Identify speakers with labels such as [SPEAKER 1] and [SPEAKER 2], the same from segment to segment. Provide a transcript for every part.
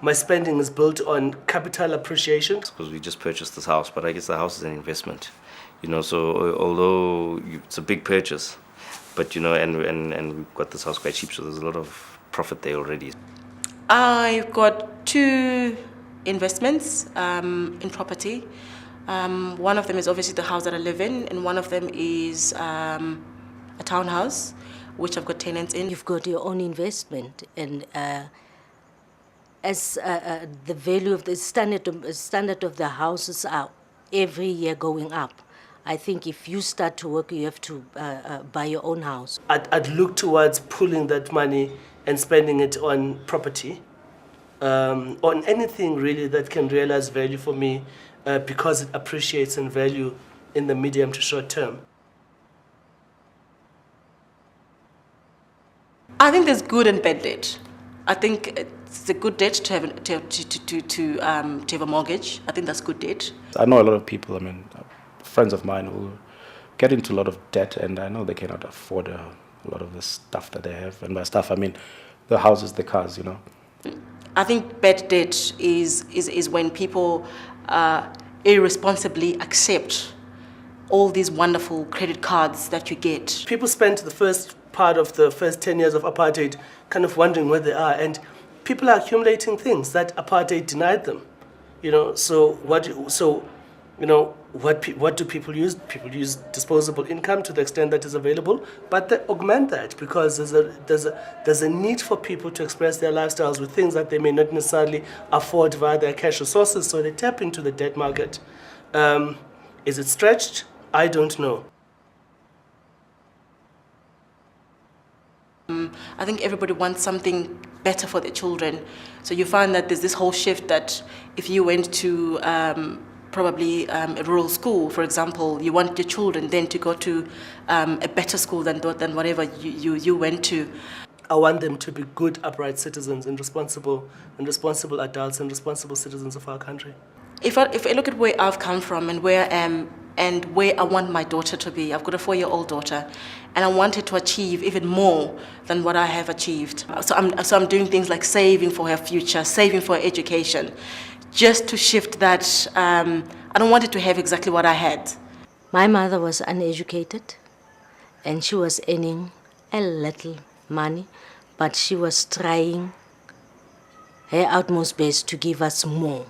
[SPEAKER 1] my spending is built on capital appreciation.
[SPEAKER 2] Because we just purchased this house, but I guess the house is an investment, so although it's a big purchase, but and we got this house quite cheap, so there's a lot of profit there already.
[SPEAKER 3] I've got 2 investments in property. One of them is obviously the house that I live in, and one of them is a townhouse, which I've got tenants in.
[SPEAKER 4] You've got your own investment, and as the value of the standard of the houses are every year going up, I think if you start to work, you have to buy your own house.
[SPEAKER 1] I'd look towards pulling that money and spending it on property, on anything really that can realize value for me, because it appreciates in value in the medium to short term.
[SPEAKER 3] I think there's good and bad debt. I think it's a good debt to have a mortgage. I think that's good debt.
[SPEAKER 5] I know a lot of people, friends of mine who get into a lot of debt, and I know they cannot afford a lot of the stuff that they have. And by stuff, I mean the houses, the cars,
[SPEAKER 3] I think bad debt is when people irresponsibly accept all these wonderful credit cards that you get.
[SPEAKER 1] People spent the first part of the first 10 years of apartheid kind of wondering where they are, and people are accumulating things that apartheid denied them. What do people use? People use disposable income to the extent that is available, but they augment that because there's a need for people to express their lifestyles with things that they may not necessarily afford via their cash resources, so they tap into the debt market. Is it stretched? I don't know.
[SPEAKER 3] I think everybody wants something better for their children. So you find that there's this whole shift that if you went to probably a rural school, for example, you want your children then to go to a better school than whatever you went to.
[SPEAKER 1] I want them to be good, upright citizens and responsible adults and responsible citizens of our country.
[SPEAKER 3] If I look at where I've come from and where I am and where I want my daughter to be, I've got a 4-year-old daughter, and I want her to achieve even more than what I have achieved. So I'm doing things like saving for her future, saving for her education, just to shift that. I don't want her to have exactly what I had.
[SPEAKER 4] My mother was uneducated, and she was earning a little money, but she was trying her utmost best to give us more.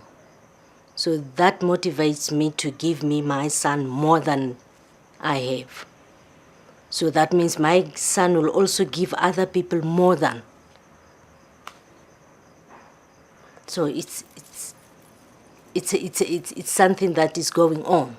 [SPEAKER 4] So that motivates me to give my son more than I have. So that means my son will also give other people more than. So it's something that is going on.